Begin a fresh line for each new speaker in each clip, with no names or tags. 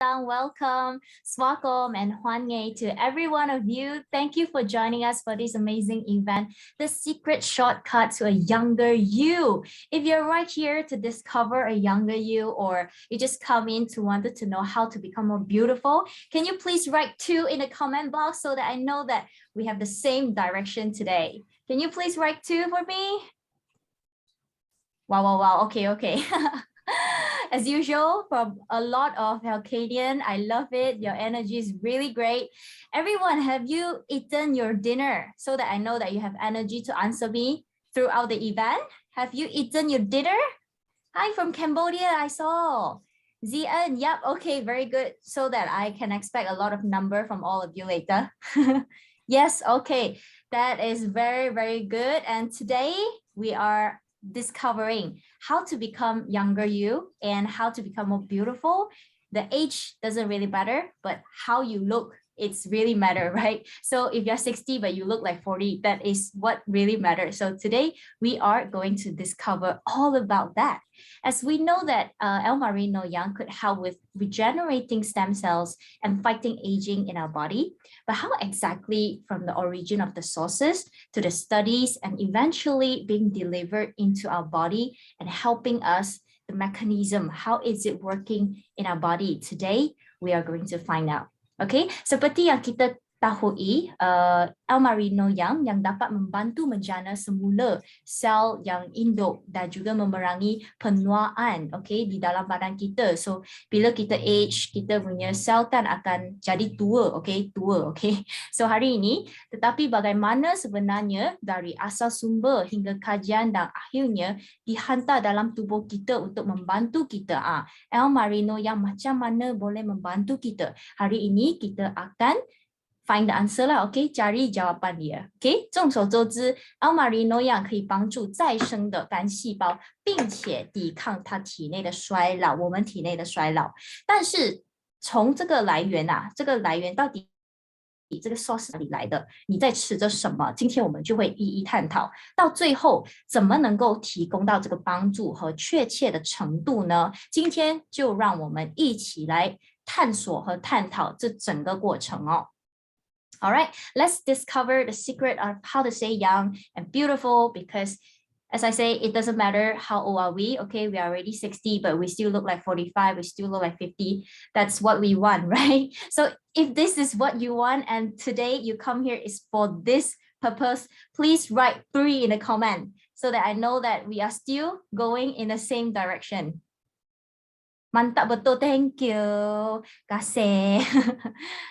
Welcome, Swakom and Hwanye to every one of you. Thank you for joining us for this amazing event, The Secret Shortcut to a Younger You. If you're right here to discover a younger you, or you just come in to wanted to know how to become more beautiful, can you please write 2 in the comment box so that I know that we have the same direction today? Can you please write 2 for me? Wow. Okay. As usual, from a lot of Elkenian, I love it. Your energy is really great. Everyone, have you eaten your dinner so that I know that you have energy to answer me throughout the event? Have you eaten your dinner? Hi from Cambodia, I saw. Zian, yep, okay, very good. So that I can expect a lot of number from all of you later. Yes, okay, that is very, very good. And today we are discovering how to become younger you and how to become more beautiful. The age doesn't really matter, but how you look, it's really matter, right? So if you're 60 but you look like 40, that is what really matters. So today we are going to discover all about that. As we know that Elmarino Yang could help with regenerating stem cells and fighting aging in our body, but how exactly from the origin of the sources to the studies and eventually being delivered into our body and helping us, the mechanism, how is it working in our body? Today, we are going to find out. Okay, seperti yang kita tahui, Elmarino Yang dapat membantu menjana semula sel yang induk dan juga memerangi penuaan, okay, di dalam badan kita. So bila kita age, kita punya sel kan akan jadi tua, okay. So hari ini, tetapi bagaimana sebenarnya dari asal sumber hingga kajian dan akhirnya dihantar dalam tubuh kita untuk membantu kita. Elmarino Yang macam mana boleh membantu kita? Hari ini kita akan find the answer 啦 ，OK， cari jawaban dia。OK， 众所周知 ，Elmarino Yang 可以帮助再生的干细胞，并且抵抗它体内的衰老，我们体内的衰老。但是从这个来源这个来源到底这个 source 哪里来的？你在吃着什么？今天我们就会一一探讨。到最后，怎么能够提供到这个帮助和确切的程度呢？今天就让我们一起来探索和探讨这整个过程哦。All right, let's discover the secret of how to stay young and beautiful, because as I say, it doesn't matter how old are we, okay? We are already 60, but we still look like 45, we still look like 50. That's what we want, right? So if this is what you want and today you come here is for this purpose, please write 3 in the comment so that I know that we are still going in the same direction. Mantap betul, thank you, Kasih.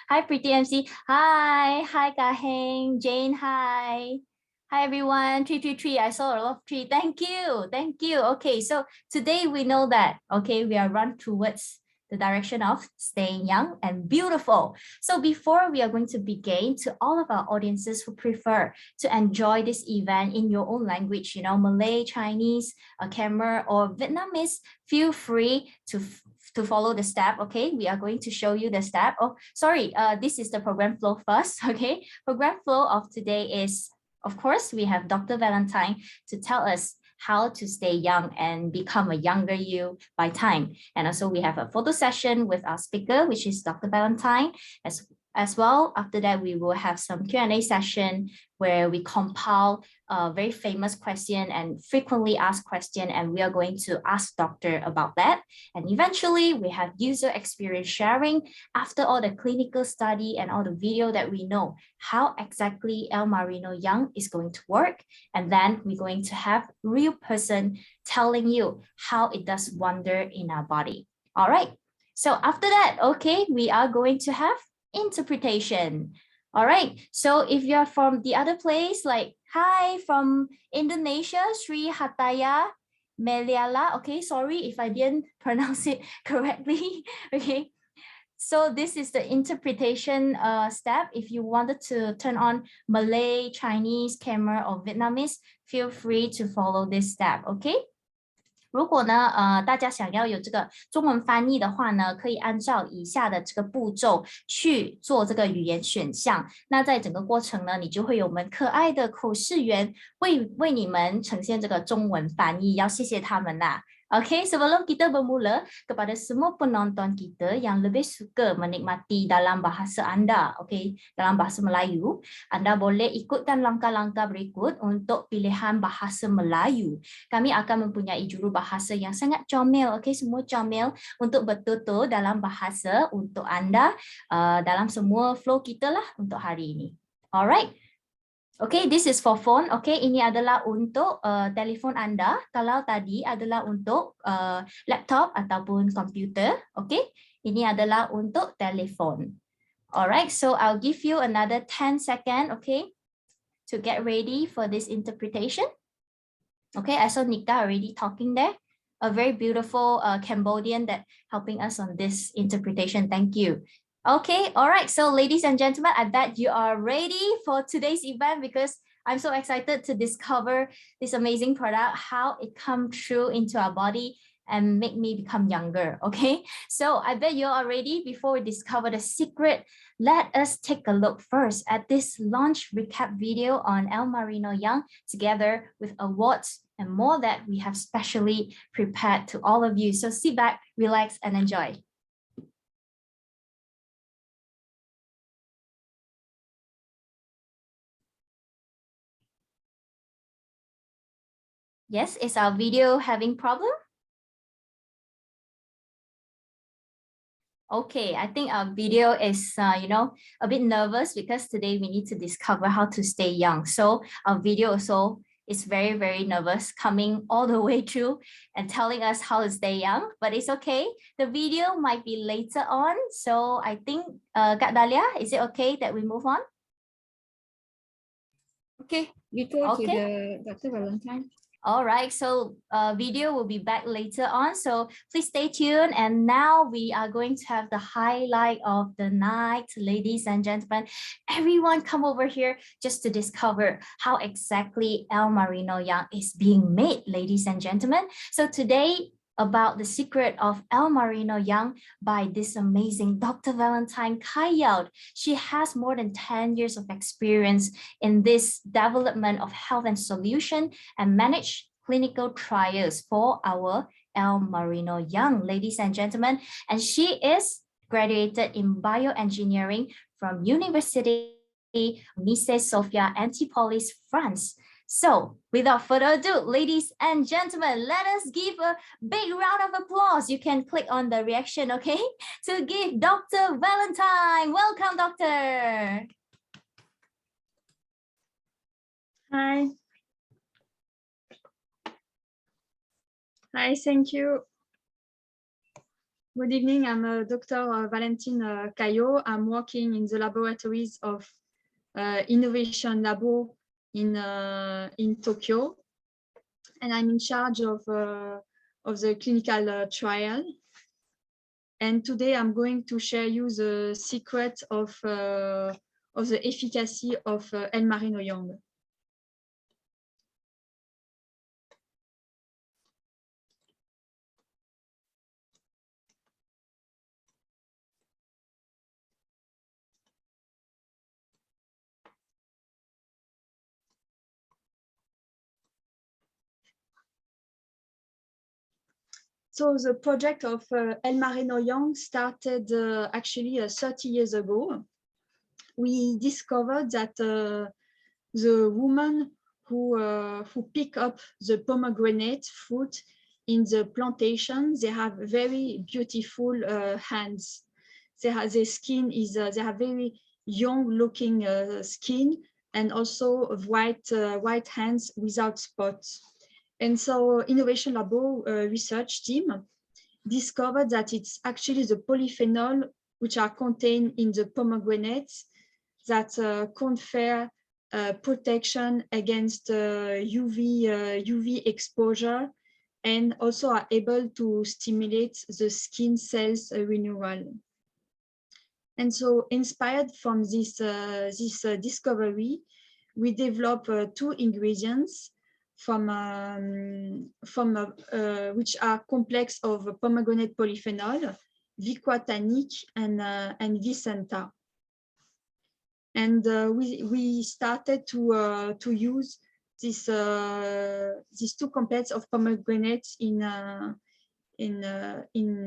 Hi, Pretty MC. Hi, Kah Heng. Jane, hi. Hi, everyone. 333. I saw a lot of 3. Thank you. Okay, so today we know that, okay, we are run towards the direction of staying young and beautiful. So before we are going to begin, to all of our audiences who prefer to enjoy this event in your own language, you know, Malay, Chinese, Khmer, or Vietnamese, feel free to follow the step. Okay, we are going to show you the step. Oh, sorry, this is the program flow first. Okay, program flow of today is, of course, we have Dr. Valentine to tell us how to stay young and become a younger you by time. And also we have a photo session with our speaker, which is Dr. Valentine. As well, after that, we will have some Q&A session where we compile a very famous question and frequently asked question, and we are going to ask doctor about that. And eventually, we have user experience sharing after all the clinical study and all the video that we know how exactly Elmarino Yang is going to work. And then we're going to have real person telling you how it does wonder in our body. All right. So after that, okay, we are going to have interpretation. All right, so if you're from the other place, like hi from Indonesia, Sri Hataya Meliala. Okay, sorry if I didn't pronounce it correctly. Okay, so this is the interpretation step. If you wanted to turn on Malay, Chinese, Khmer, or Vietnamese, feel free to follow this step. Okay. 如果呢，大家想要有这个中文翻译的话呢，可以按照以下的这个步骤去做这个语言选项。那在整个过程呢，你就会有我们可爱的口试员为你们呈现这个中文翻译，要谢谢他们啦。Okay, sebelum kita bermula, kepada semua penonton kita yang lebih suka menikmati dalam bahasa anda, okay, dalam bahasa Melayu, anda boleh ikutkan langkah-langkah berikut untuk pilihan bahasa Melayu. Kami akan mempunyai juru bahasa yang sangat comel, okay, semua comel untuk bertutur dalam bahasa untuk anda dalam semua flow kita lah untuk hari ini. Alright. Okay, this is for phone. Okay, ini adalah untuk telefon anda. Kalau tadi adalah untuk laptop ataupun komputer. Okay, ini adalah untuk telefon. Alright, so I'll give you another 10 seconds, okay, to get ready for this interpretation. Okay, I saw Nika already talking there. A very beautiful Cambodian that helping us on this interpretation. Thank you. Okay, all right. So ladies and gentlemen, I bet you are ready for today's event because I'm so excited to discover this amazing product, how it comes through into our body and make me become younger. Okay, so I bet you are ready. Before we discover the secret, let us take a look first at this launch recap video on Elmarino Yang together with awards and more that we have specially prepared to all of you. So sit back, relax, and enjoy. Yes, is our video having problem? Okay, I think our video is, a bit nervous because today we need to discover how to stay young. So our video also is very, very nervous coming all the way through and telling us how to stay young, but it's okay. The video might be later on. So I think, Kak Dahlia, is it okay that we move on?
Okay, you talk to the Dr. Valentine.
All right, so video will be back later on, so please stay tuned. And now we are going to have the highlight of the night, ladies and gentlemen. Everyone come over here just to discover how exactly Elmarino Yang is being made, ladies and gentlemen. So today, about the secret of Elmarino Yang by this amazing Dr. Valentine Caillaud. She has more than 10 years of experience in this development of health and solution and managed clinical trials for our Elmarino Yang, ladies and gentlemen. And she is graduated in bioengineering from University Nice Sophia Antipolis, France. So without further ado, ladies and gentlemen, let us give a big round of applause. You can click on the reaction, okay, to give Dr. Valentine. Welcome, doctor.
Hi. Hi, thank you. Good evening, I'm Dr. Valentine Caillaud. I'm working in the laboratories of Innovation Labo in Tokyo, and I'm in charge of the clinical trial. And today I'm going to share you the secret of the efficacy of Elmarino Yang. So the project of Elmarino Yang started actually 30 years ago. We discovered that the women who pick up the pomegranate fruit in the plantation, they have very beautiful hands. Their skin is they have very young-looking skin and also white hands without spots. And so Innovation Labo research team discovered that it's actually the polyphenol which are contained in the pomegranates that confer protection against UV exposure and also are able to stimulate the skin cells renewal. And so inspired from this discovery, we developed two ingredients which are complex of pomegranate polyphenol, Viquatanic and Vicenta. And we started to use these two complaints of pomegranates in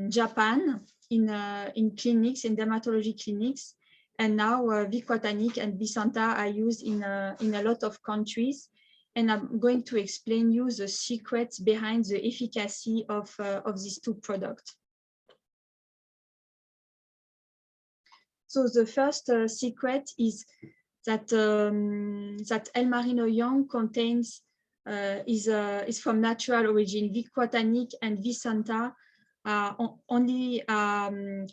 Japan, in clinics, in dermatology clinics, and now Vicotanic and Bisanta are used in a lot of countries. And I'm going to explain you the secrets behind the efficacy of these two products. So the first secret is that that Elmarino Yang contains is from natural origin. Vicotanic and Bisanta are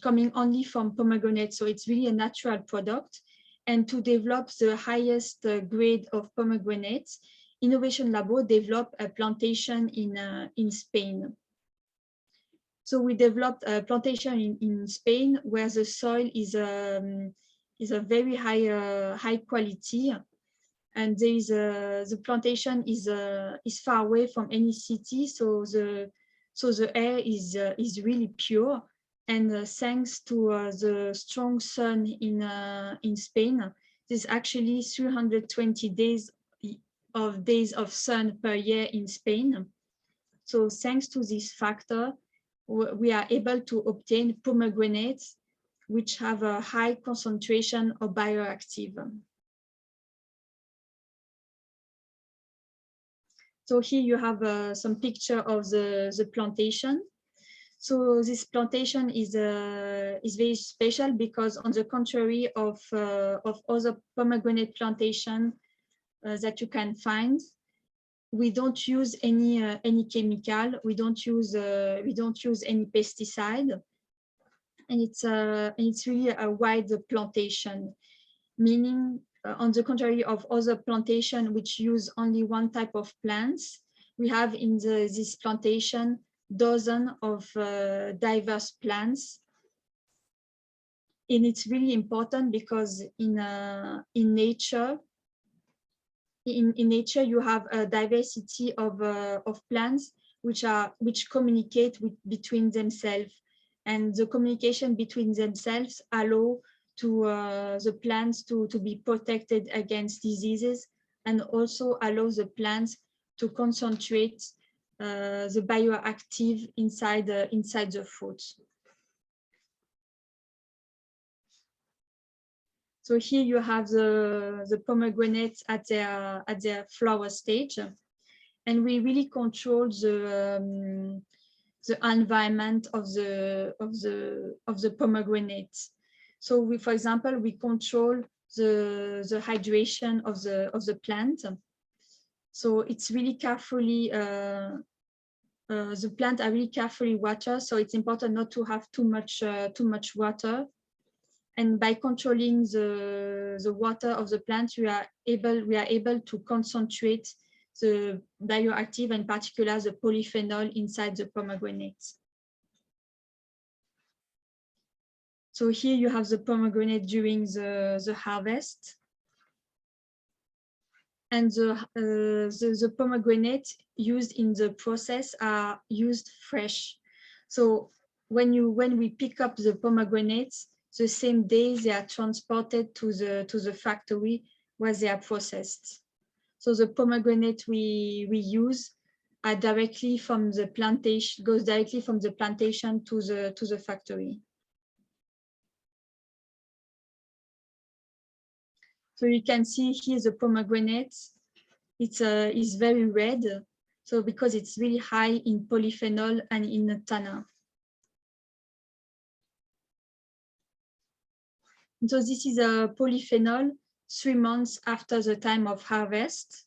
coming only from pomegranate, so it's really a natural product. And to develop the highest grade of pomegranates, Innovation Labo developed a plantation in Spain. So we developed a plantation in Spain where the soil is a very high quality, and there is the plantation is far away from any city, so the air is really pure. And thanks to the strong sun in Spain, there's actually 320 days of sun per year in Spain. So thanks to this factor, we are able to obtain pomegranates which have a high concentration of bioactive. So here you have some picture of the plantation. So this plantation is very special because, on the contrary of other pomegranate plantation that you can find, we don't use any chemical. We don't use any pesticide, and it's really a wide plantation. Meaning, on the contrary of other plantation which use only one type of plants, we have in this plantation dozens of diverse plants. And it's really important because in nature you have a diversity of plants which communicate between themselves, and the communication between themselves allow to the plants to be protected against diseases, and also allow the plants to concentrate the bioactive inside the fruit. So here you have the pomegranates at their flower stage, and we really control the environment of the pomegranates. So we, for example, we control the hydration of the plant. So it's really carefully the plant are really carefully watered. So it's important not to have too much water. And by controlling the water of the plant, we are able to concentrate the bioactive, in particular the polyphenol, inside the pomegranates. So here you have the pomegranate during the harvest, and the pomegranate used in the process are used fresh. So when we pick up the pomegranates, the same day they are transported to the factory where they are processed. So the pomegranate we use are directly from the plantation, goes directly from the plantation to the factory. So you can see here the pomegranate, is very red. So because it's really high in polyphenol and in tannin. So this is a polyphenol 3 months after the time of harvest.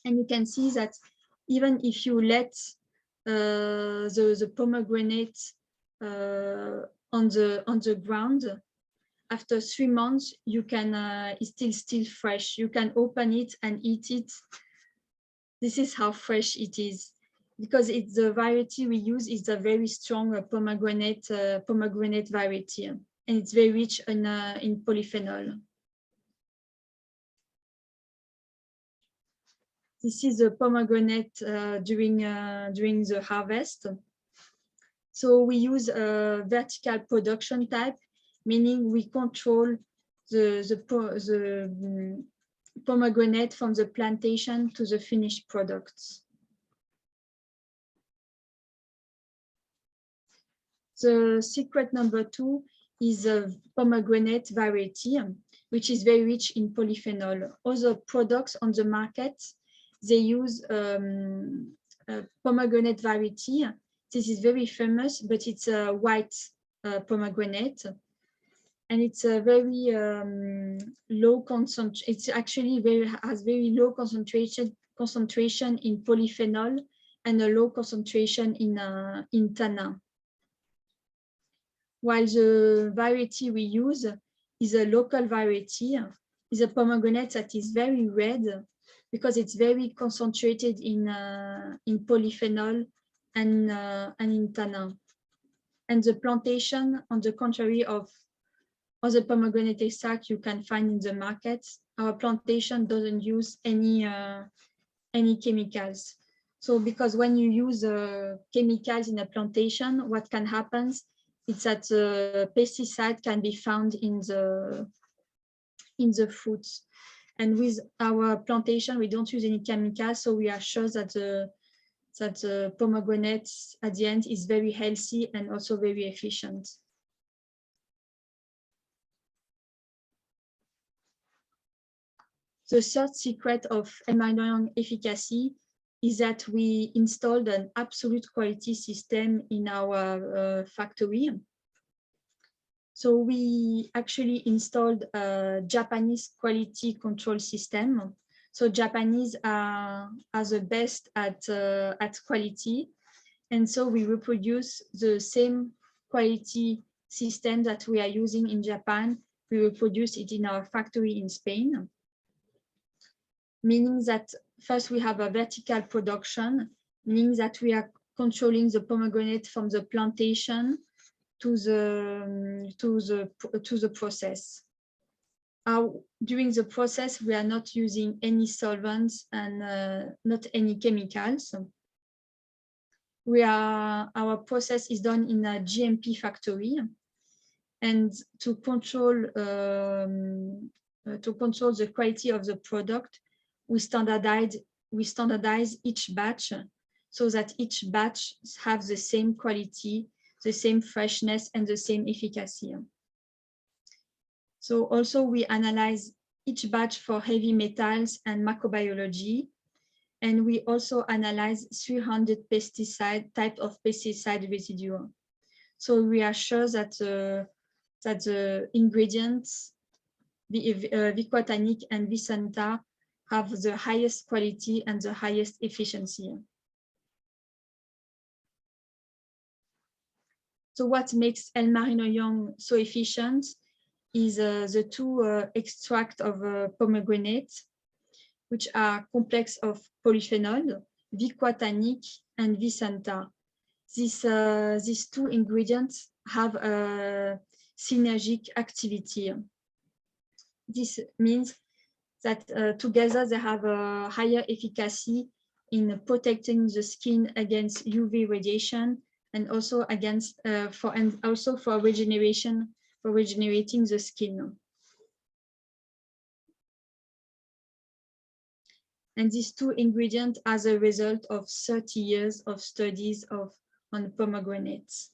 And you can see that even if you let the pomegranate on the ground, after 3 months, you can it's still fresh. You can open it and eat it. This is how fresh it is, because it's the variety we use is a very strong pomegranate variety, and it's very rich in polyphenol. This is a pomegranate during the harvest. So we use a vertical production type, meaning we control the pomegranate from the plantation to the finished products. The secret number 2 is a pomegranate variety, which is very rich in polyphenol. Other products on the market, they use pomegranate variety. This is very famous, but it's a white pomegranate, and it's a very low concentration. It's actually has very low concentration in polyphenol and a low concentration in tannin. While the variety we use is a local variety, is a pomegranate that is very red because it's very concentrated in polyphenol and in tannin. And the plantation, on the contrary of other pomegranate extract you can find in the market, our plantation doesn't use any chemicals. So because when you use chemicals in a plantation, what can happen is that the pesticide can be found in the fruits. And with our plantation, we don't use any chemicals, so we are sure that the pomegranate at the end is very healthy and also very efficient. The third secret of Elmarino Yang efficacy is that we installed an absolute quality system in our factory. So we actually installed a Japanese quality control system. So Japanese are the best at quality. And so we reproduce the same quality system that we are using in Japan. We reproduce it in our factory in Spain. Meaning that first we have a vertical production, meaning that we are controlling the pomegranate from the plantation to the process. During the process, we are not using any solvents and not any chemicals. Our process is done in a GMP factory, and to control the quality of the product, we standardize each batch so that each batch have the same quality, the same freshness, and the same efficacy. So also we analyze each batch for heavy metals and microbiology, and we also analyze 300 type of pesticide residue. So we are sure that the ingredients, Vicotanic and Vicenta, have the highest quality and the highest efficiency. So what makes Elmarino Yang so efficient is the two extracts of pomegranate, which are complex of polyphenol, Vicotanic and Vicenta. These two ingredients have a synergic activity. This means that together they have a higher efficacy in protecting the skin against UV radiation, and also against for regeneration, for regenerating the skin. And these two ingredients are the result of 30 years of studies on pomegranates.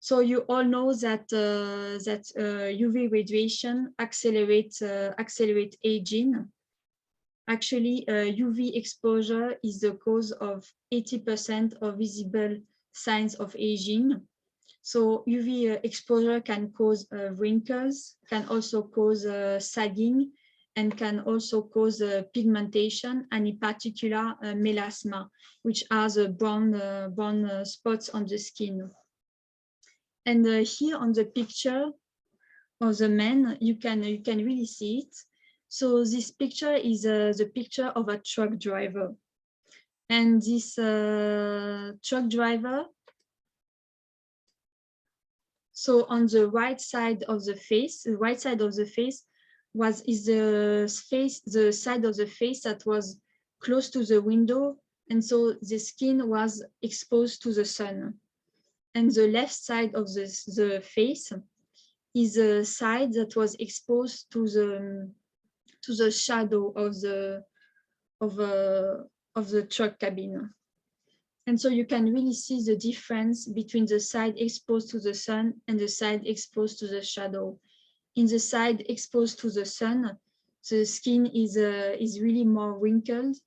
So you all know that UV radiation accelerate aging. Actually, UV exposure is the cause of 80% of visible signs of aging. So UV exposure can cause wrinkles, can also cause sagging, and can also cause pigmentation, and in particular melasma, which are the brown spots on the skin. And here on the picture of the man, you can really see it. So this picture is the picture of a truck driver, and this truck driver. So on the right side of the face, the side of the face that was close to the window, and so the skin was exposed to the sun. And the left side of the face is a side that was exposed to the shadow of the truck cabin. And so you can really see the difference between the side exposed to the sun and the side exposed to the shadow. In the side exposed to the sun, the skin is really more wrinkled.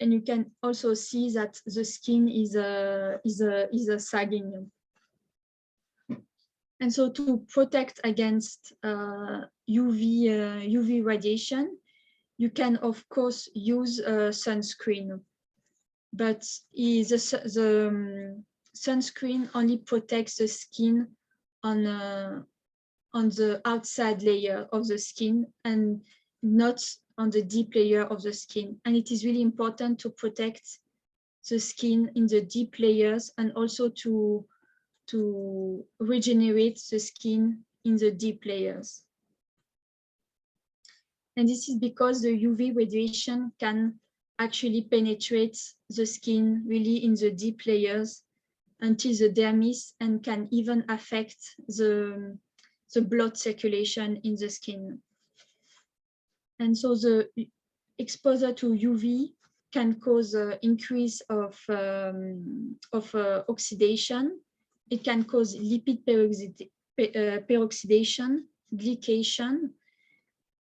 And you can also see that the skin is sagging. And so to protect against UV radiation, you can of course use sunscreen, but the sunscreen only protects the skin on the outside layer of the skin and not on the deep layer of the skin. And it is really important to protect the skin in the deep layers and also to regenerate the skin in the deep layers. And this is because the UV radiation can actually penetrate the skin really in the deep layers until the dermis and can even affect the blood circulation in the skin. And so the exposure to UV can cause an increase of oxidation. It can cause lipid peroxidation, glycation,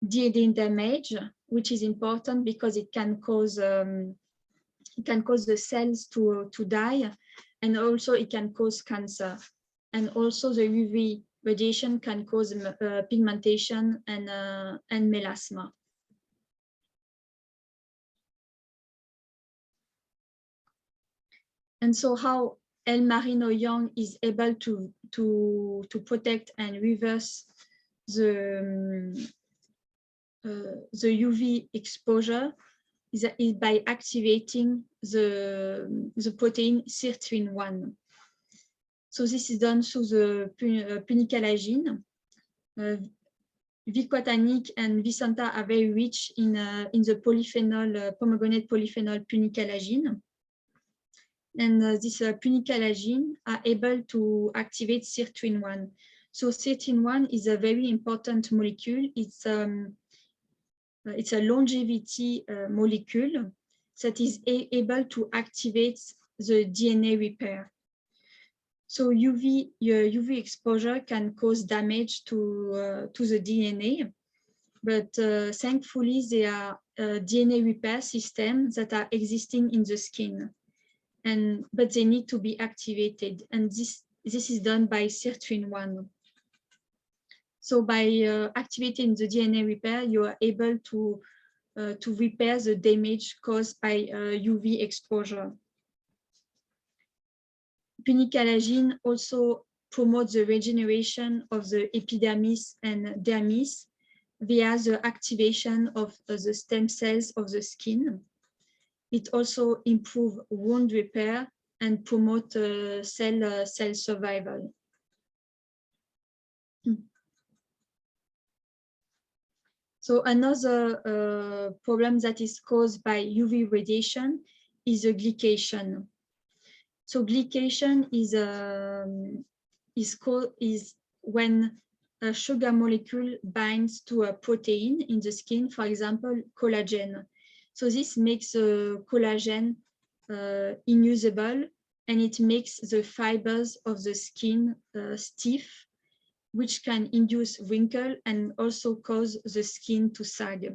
DNA damage, which is important because it can cause the cells to die, and also it can cause cancer. And also the UV radiation can cause pigmentation and melasma. And so how Elmarino Yang is able to protect and reverse the UV exposure is by activating the protein sirtuin-1. So this is done through the punicalagine. Vicotanic and Vicenta are very rich in the polyphenol, pomegranate polyphenol punicalagine. And this punicalagine are able to activate sirtuin-1. So sirtuin-1 is a very important molecule. It's a longevity molecule that is able to activate the DNA repair. So UV exposure can cause damage to the DNA, but thankfully there are DNA repair systems that are existing in the skin, but they need to be activated, and this is done by sirtuin-1. So by activating the DNA repair, you are able to repair the damage caused by UV exposure. Punicalagine also promotes the regeneration of the epidermis and dermis via the activation of the stem cells of the skin. It also improves wound repair and promotes cell survival. So another problem that is caused by UV radiation is the glycation. So glycation is when a sugar molecule binds to a protein in the skin, for example, collagen. So this makes the collagen unusable, and it makes the fibers of the skin stiff, which can induce wrinkle and also cause the skin to sag.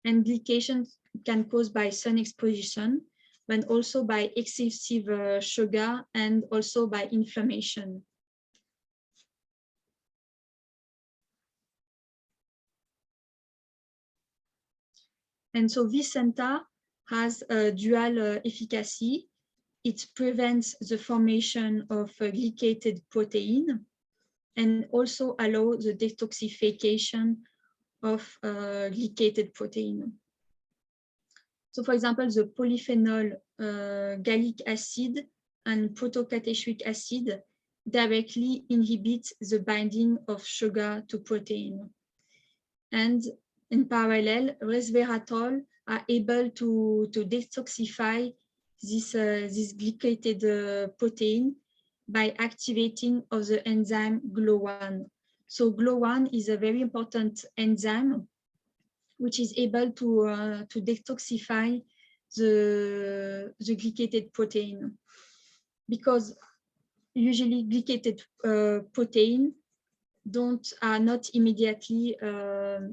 And glycation can cause by sun exposition, but also by excessive sugar and also by inflammation. And so Vicenta has a dual efficacy. It prevents the formation of glycated protein and also allows the detoxification of glycated protein. So for example, the polyphenol gallic acid and protocatechuic acid directly inhibit the binding of sugar to protein. And in parallel, resveratrol are able to detoxify this glycated protein by activating of the enzyme GLO1. So GLO1 is a very important enzyme which is able to detoxify the glycated protein, because usually glycated protein are not immediately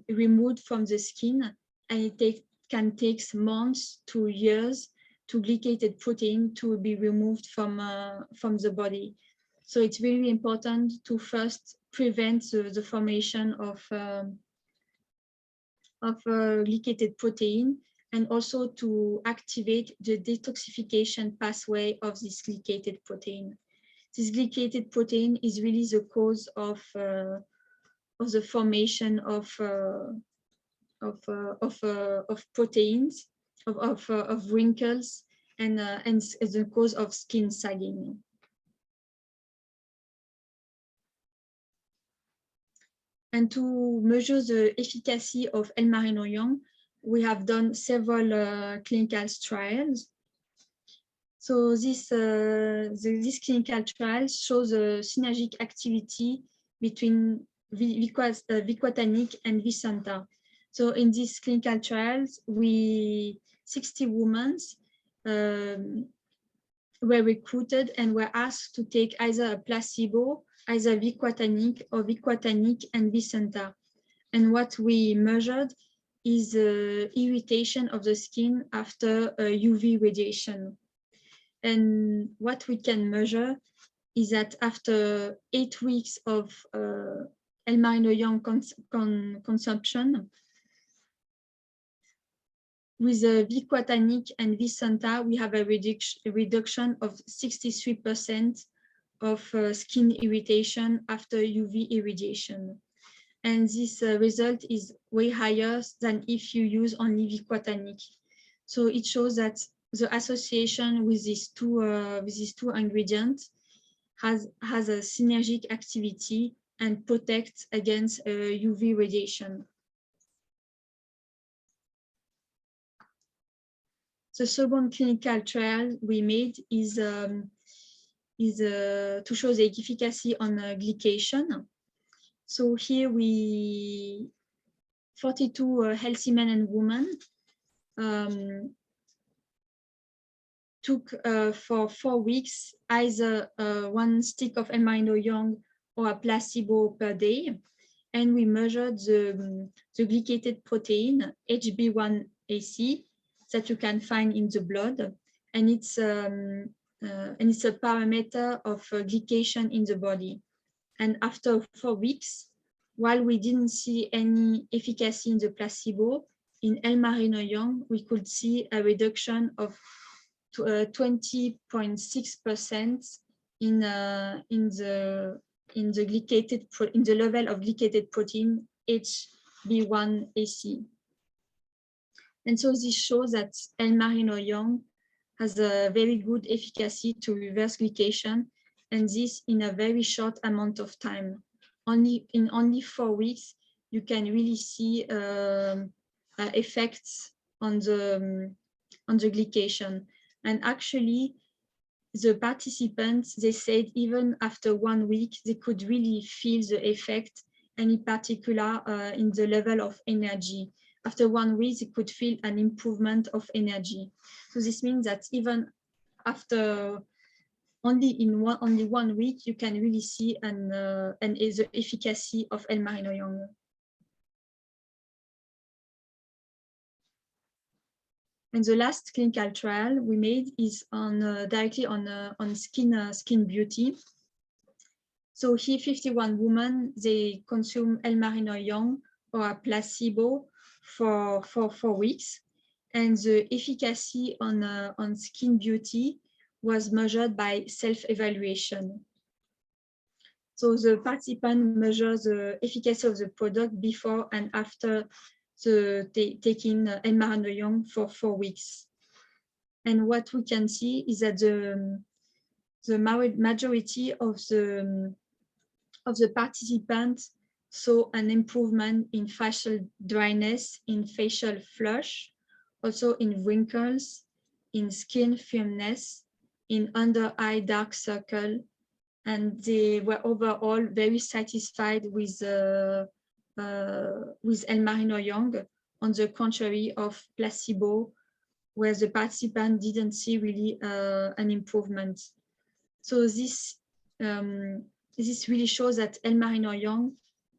removed from the skin, and it can take months to years to glycated protein to be removed from the body. So it's very important to first prevent the formation of glycated protein, and also to activate the detoxification pathway of this glycated protein. This glycated protein is really the cause of the formation of proteins, of wrinkles, and the cause of skin sagging. And to measure the efficacy of Elmarino Yang, we have done several clinical trials. So this clinical trial shows a synergic activity between Viquatanic and Vicenta. So in these clinical trials, 60 women were recruited and were asked to take either a placebo, either Viquatanic or Viquatanic and Vicenta. And what we measured is irritation of the skin after UV radiation. And what we can measure is that after 8 weeks of Elmarino Yang consumption, with Viquatanic and Vicenta, we have a reduction of 63% of skin irritation after UV irradiation. And this result is way higher than if you use only Viquatanic. So it shows that the association with these two ingredients has a synergic activity and protects against UV radiation. The second clinical trial we made is to show the efficacy on glycation. So here 42 healthy men and women took for 4 weeks either 1 stick of Elmarino Yang or a placebo per day, and we measured the glycated protein HB1AC that you can find in the blood, and it's a parameter of glycation in the body. And after 4 weeks, while we didn't see any efficacy in the placebo, in Elmarino Yang we could see a reduction of 20.6% in the level of glycated protein HB1AC. And so this shows that Elmarino Yang has a very good efficacy to reverse glycation, and this in a very short amount of time. In only 4 weeks, you can really see effects on the glycation. And actually, the participants, they said even after 1 week, they could really feel the effect, and in particular in the level of energy. After 1 week, they could feel an improvement of energy. So this means that even after only 1 week, you can really see the efficacy of Elmarino Yang. And the last clinical trial we made is directly on skin beauty. So here, 51 women, they consume Elmarino Yang or a placebo for 4 weeks, and the efficacy on skin beauty was measured by self-evaluation. So the participant measures the efficacy of the product before and after taking Elmarino Yang for 4 weeks. And what we can see is that the majority of the participants saw an improvement in facial dryness, in facial flush, also in wrinkles, in skin firmness, in under eye dark circle, and they were overall very satisfied with Elmarino Yang, on the contrary of placebo, where the participant didn't see really an improvement. So this really shows that Elmarino Yang,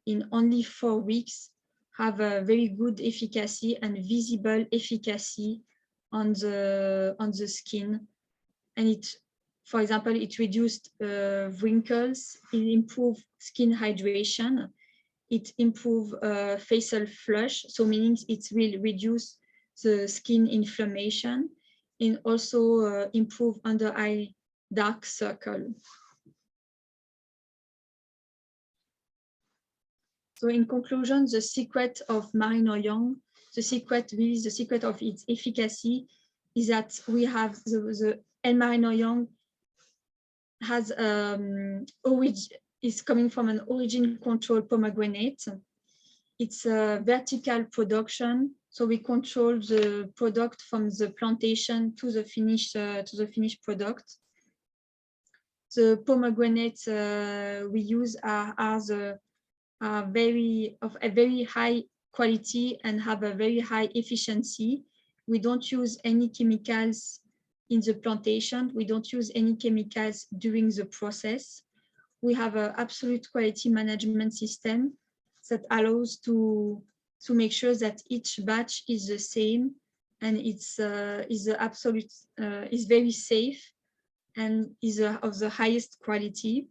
in only 4 weeks, have a very good efficacy and visible efficacy on the skin. And it, for example, it reduced wrinkles, it improved skin hydration, it improved facial flush, so meaning it will reduce the skin inflammation, and also improve under eye dark circle. So in conclusion, the secret of Marino Yang, the secret of its efficacy is that we have the Elmarino Yang has is coming from an origin control pomegranate. It's a vertical production, so we control the product from the plantation to the finished product. The pomegranates we use are a very high quality and have a very high efficiency. We don't use any chemicals in the plantation. We don't use any chemicals during the process. We have an absolute quality management system that allows to make sure that each batch is the same, and is very safe and is of the highest quality.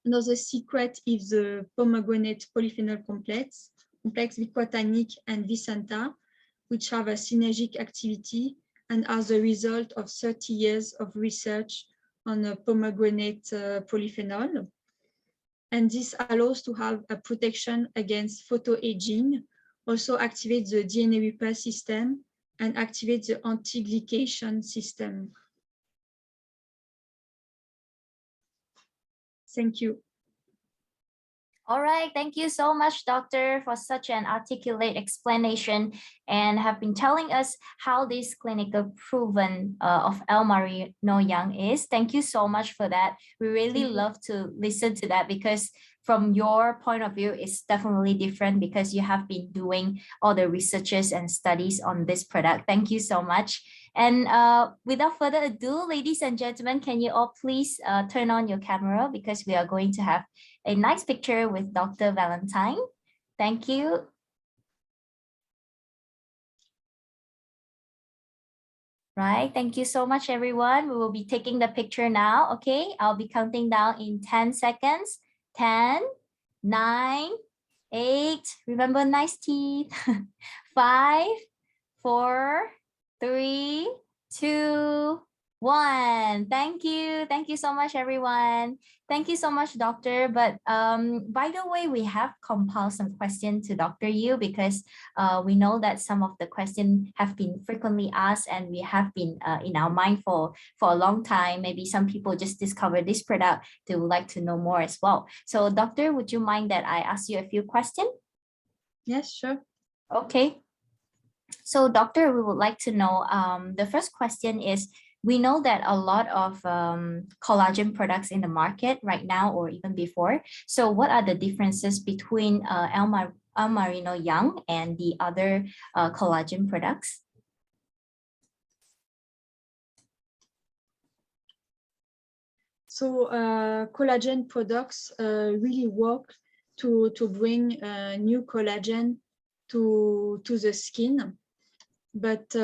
Another secret is the pomegranate polyphenol complex bicotanic and Vicenta, which have a synergic activity and are the result of 30 years of research on a pomegranate polyphenol. And this allows to have a protection against photoaging, also activate the DNA repair system, and activate the anti-glycation system. Thank you.
All right, thank you so much, Doctor, for such an articulate explanation and have been telling us how this clinical proven of Elmarino Yang is. Thank you so much for that. We really love to listen to that, because from your point of view, it's definitely different because you have been doing all the researches and studies on this product. Thank you so much. And without further ado, ladies and gentlemen, can you all please turn on your camera, because we are going to have a nice picture with Dr. Valentine. Thank you. Right, thank you so much, everyone. We will be taking the picture now. Okay, I'll be counting down in 10 seconds. 10, 9, 8, remember nice teeth. 5, 4, 3, 2, 1. Thank you so much, everyone. Thank you so much, Doctor. But by the way, we have compiled some questions to Dr. Yu, because we know that some of the questions have been frequently asked and we have been in our mind for a long time. Maybe some people just discovered this product, they would like to know more as well. So Doctor, would you mind that I ask you a few questions?
Yes, sure.
Okay. So Doctor, we would like to know, the first question is, we know that a lot of collagen products in the market right now, or even before. So what are the differences between Elmarino Yang and the other collagen products?
So collagen products really work to bring new collagen to the skin, but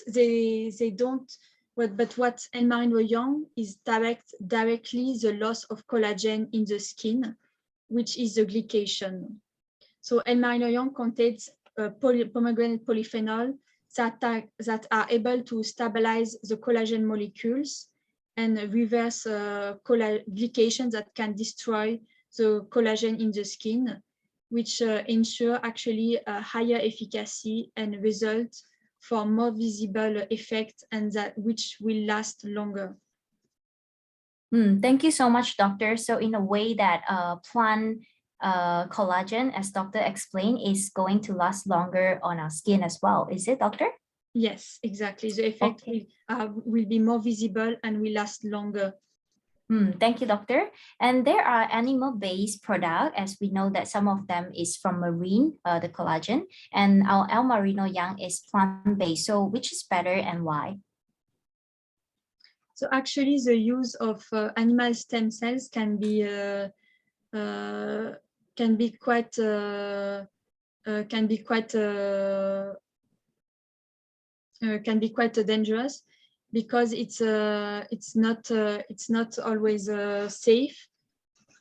they don't. But what Elmarino Yang is directly the loss of collagen in the skin, which is the glycation. So Elmarino Yang contains pomegranate polyphenol that are able to stabilize the collagen molecules and reverse glycation that can destroy the collagen in the skin, which ensure actually a higher efficacy and result for more visible effect, and that which will last longer.
Thank you so much, Doctor. So in a way that plant collagen, as Doctor explained, is going to last longer on our skin as well. Is it, Doctor?
Yes, exactly. The effect will be more visible and will last longer.
Thank you, doctor. And there are animal-based products, as we know that some of them is from marine, the collagen, and our Elmarino Yang is plant-based. So which is better and why?
So actually, the use of animal stem cells can be quite dangerous, because it's not always safe.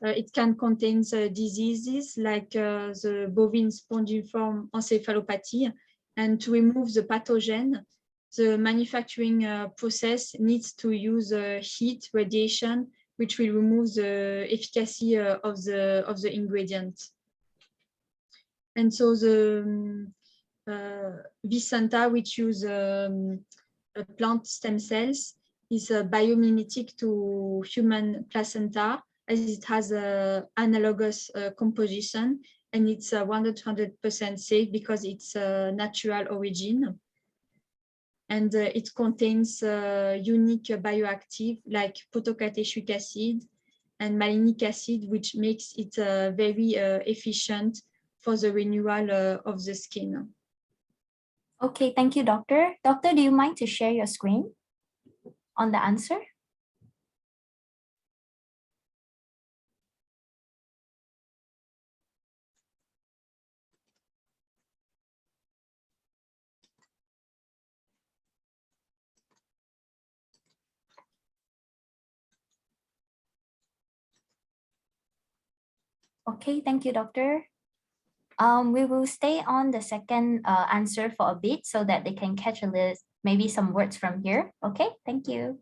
It can contain diseases like the bovine spongiform encephalopathy, and to remove the pathogen, the manufacturing process needs to use heat radiation, which will remove the efficacy of the ingredient. And so the Vicenta, which use plant stem cells, is biomimetic to human placenta, as it has a analogous composition, and it's 100% safe because it's natural origin. And it contains unique bioactive like protocatechuic acid and malinic acid, which makes it very efficient for the renewal of the skin.
Okay, thank you, doctor. Doctor, do you mind to share your screen on the answer? Okay, thank you, doctor. We will stay on the second answer for a bit so that they can catch a list, maybe some words from here. Okay, thank you.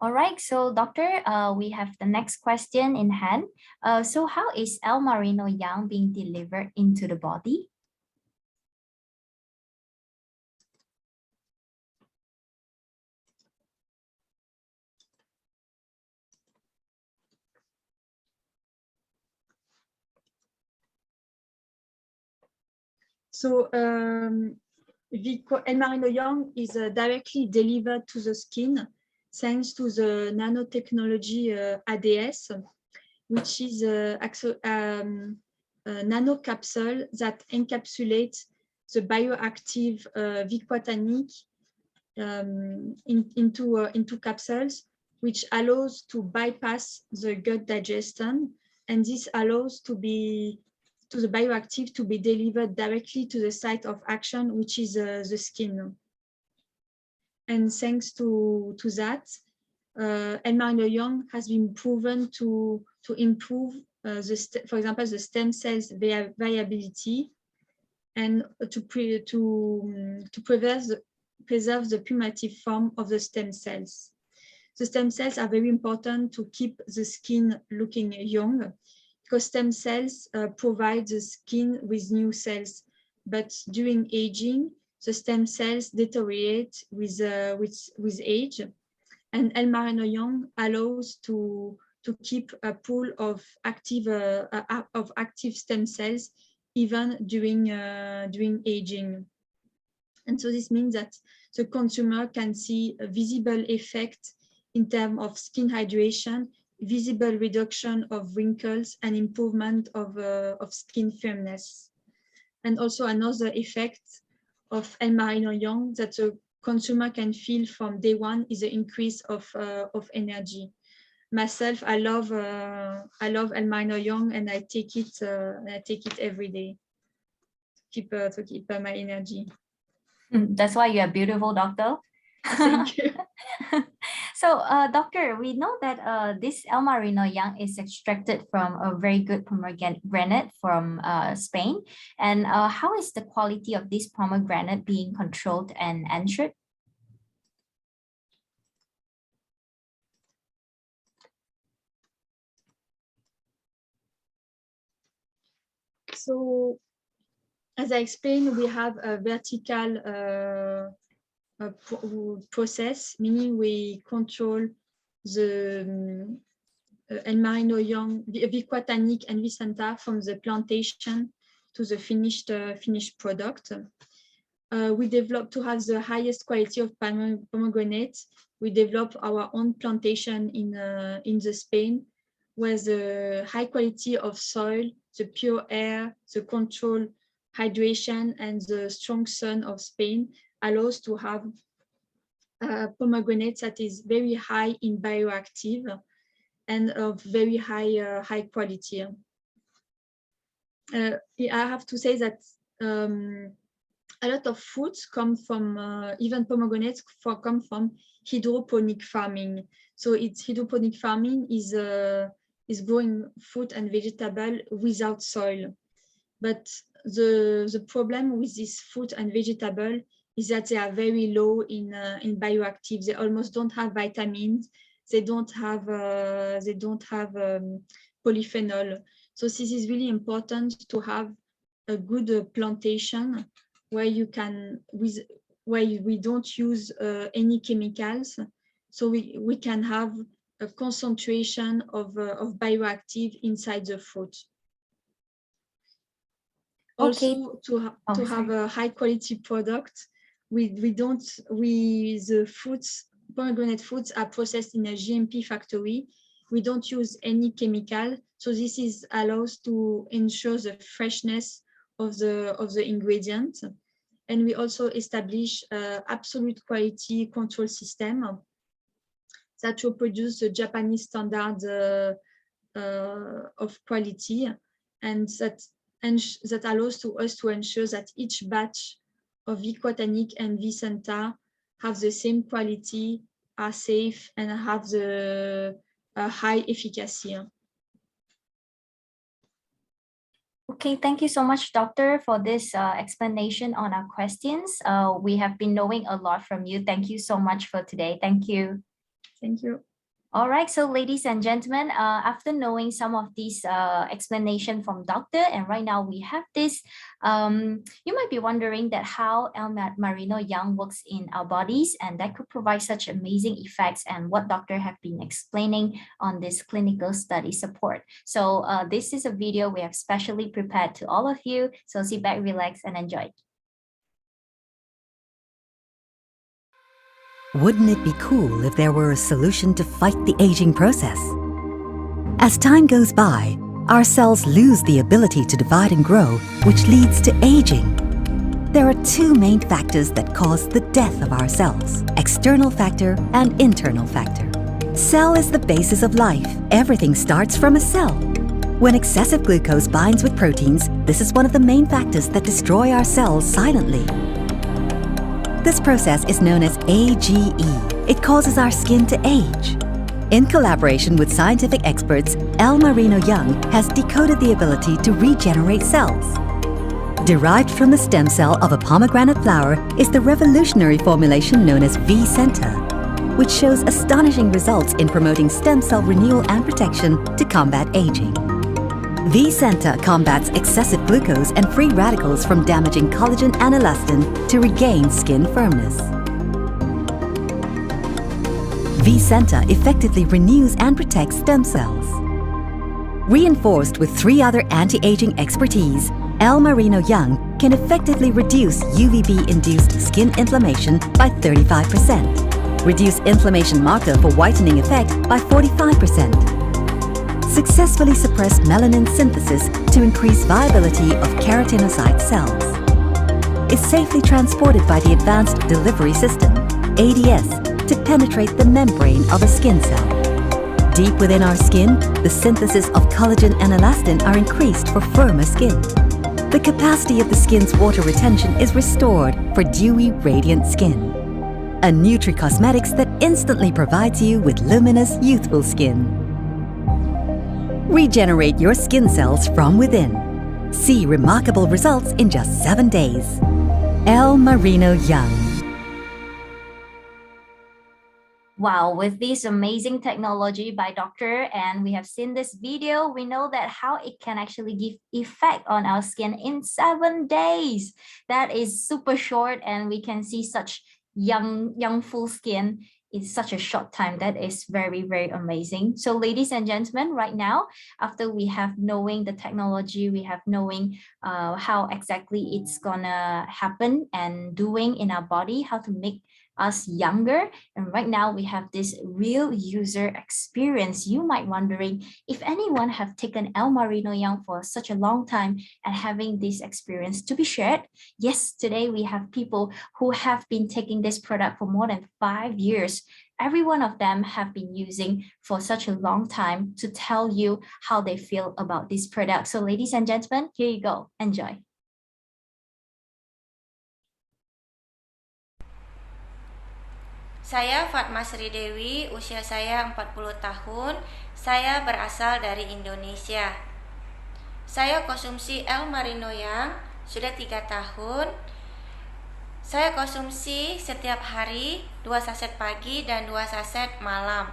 All right, so doctor, we have the next question in hand. So how is Elmarino Yang being delivered into the body?
So Elmarino Yang is directly delivered to the skin thanks to the nanotechnology ADS, which is a nano capsule that encapsulates the bioactive Vicquatanic into capsules, which allows to bypass the gut digestion, and this allows the bioactive to be delivered directly to the site of action, which is the skin. And thanks to that, Elmarino Yang has been proven to improve, for example, the stem cells viability, and to preserve the primitive form of the stem cells. The stem cells are very important to keep the skin looking young, because stem cells provide the skin with new cells, but during aging, the stem cells deteriorate with age, and Elmarino Yang allows to keep a pool of active stem cells even during aging. And so this means that the consumer can see a visible effect in terms of skin hydration, visible reduction of wrinkles, and improvement of skin firmness. And also another effect of Elmarino Yang that the consumer can feel from day one is the increase of energy. Myself, I love Elmarino Yang, and I take it every day to keep my energy.
That's why you're beautiful, doctor.
Thank you.
So, doctor, we know that this Elmarino Yang is extracted from a very good pomegranate from Spain. And how is the quality of this pomegranate being controlled and ensured?
So, as I explained, we have a vertical process, meaning we control the Elmarino Yang, Vicua tannic and Vicenta from the plantation to the finished product. We develop to have the highest quality of pomegranate. We develop our own plantation in the Spain, where the high quality of soil, the pure air, the controlled hydration, and the strong sun of Spain allows to have pomegranate that is very high in bioactive and of very high quality. I have to say that a lot of fruits come from, even pomegranates come from hydroponic farming. So it's hydroponic farming is growing fruit and vegetable without soil. But the problem with this fruit and vegetable is that they are very low in bioactive. They almost don't have vitamins. They don't have polyphenol. So this is really important to have a good plantation where you can where we don't use any chemicals, so we can have a concentration of bioactive inside the fruit.
Okay.
Also, to have a high quality product, the fruits, pomegranate fruits are processed in a GMP factory. We don't use any chemical, so this is allows to ensure the freshness of the ingredients. And we also establish absolute quality control system that will produce the Japanese standard of quality, and that allows to us to ensure that each batch of Vicua tannic and Vicenta have the same quality, are safe, and have the high efficacy.
Okay, thank you so much, Doctor, for this explanation on our questions. We have been knowing a lot from you. Thank you so much for today. Thank you.
Thank you.
All right, so ladies and gentlemen, after knowing some of these explanation from Doctor, and right now we have this, you might be wondering that how Elmarino Yang works in our bodies, and that could provide such amazing effects, and what Doctor have been explaining on this clinical study support. So this is a video we have specially prepared to all of you. So sit back, relax, and enjoy.
Wouldn't it be cool if there were a solution to fight the aging process? As time goes by, our cells lose the ability to divide and grow, which leads to aging. There are two main factors that cause the death of our cells: external factor and internal factor. Cell is the basis of life. Everything starts from a cell. When excessive glucose binds with proteins, this is one of the main factors that destroy our cells silently. This process is known as AGE. It causes our skin to age. In collaboration with scientific experts, Elmarino Yang has decoded the ability to regenerate cells. Derived from the stem cell of a pomegranate flower is the revolutionary formulation known as Vicenta, which shows astonishing results in promoting stem cell renewal and protection to combat aging. Vicenta combats excessive glucose and free radicals from damaging collagen and elastin to regain skin firmness. Vicenta effectively renews and protects stem cells. Reinforced with 3 other anti-aging expertise, Elmarino Yang can effectively reduce UVB-induced skin inflammation by 35%, reduce inflammation marker for whitening effect by 45%, successfully suppress melanin synthesis to increase viability of keratinocyte cells, is safely transported by the Advanced Delivery System, ADS, to penetrate the membrane of a skin cell. Deep within our skin, the synthesis of collagen and elastin are increased for firmer skin. The capacity of the skin's water retention is restored for dewy, radiant skin. A Nutri-Cosmetics that instantly provides you with luminous, youthful skin. Regenerate your skin cells from within. See remarkable results in just 7 days. Elmarino Yang.
Wow, with this amazing technology by Doctor, and we have seen this video, we know that how it can actually give effect on our skin in 7 days. That is super short, and we can see such young full skin in such a short time. That is very, very amazing. So ladies and gentlemen, right now, after we have knowing the technology, we have knowing how exactly it's gonna happen and doing in our body, how to make us younger. And right now we have this real user experience. You might wondering if anyone have taken Elmarino Yang for such a long time and having this experience to be shared. Yes, today we have people who have been taking this product for more than 5 years. Every one of them have been using for such a long time to tell you how they feel about this product. So ladies and gentlemen, here you go. Enjoy.
Saya Fatma Sri Dewi, usia saya 40 tahun. Saya berasal dari Indonesia. Saya konsumsi Elmarino Yang sudah 3 tahun. Saya konsumsi setiap hari 2 saset pagi dan 2 saset malam.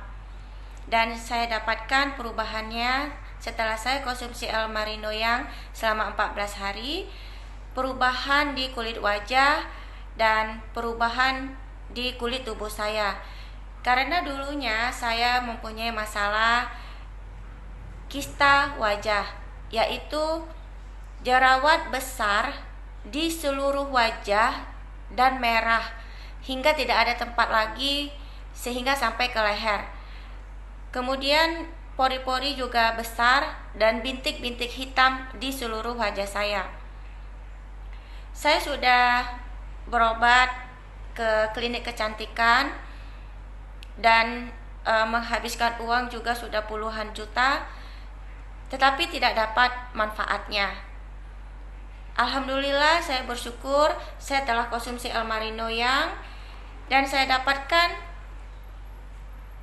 Dan saya dapatkan perubahannya setelah saya konsumsi Elmarino Yang selama 14 hari. Perubahan di kulit wajah dan perubahan di kulit tubuh saya. Karena dulunya saya mempunyai masalah kista wajah, yaitu jerawat besar di seluruh wajah dan merah hingga tidak ada tempat lagi sehingga sampai ke leher. Kemudian pori-pori juga besar dan bintik-bintik hitam di seluruh wajah saya. Saya sudah berobat ke klinik kecantikan dan menghabiskan uang juga sudah puluhan juta, tetapi tidak dapat manfaatnya. Alhamdulillah, saya bersyukur saya telah konsumsi Elmarino Yang dan saya dapatkan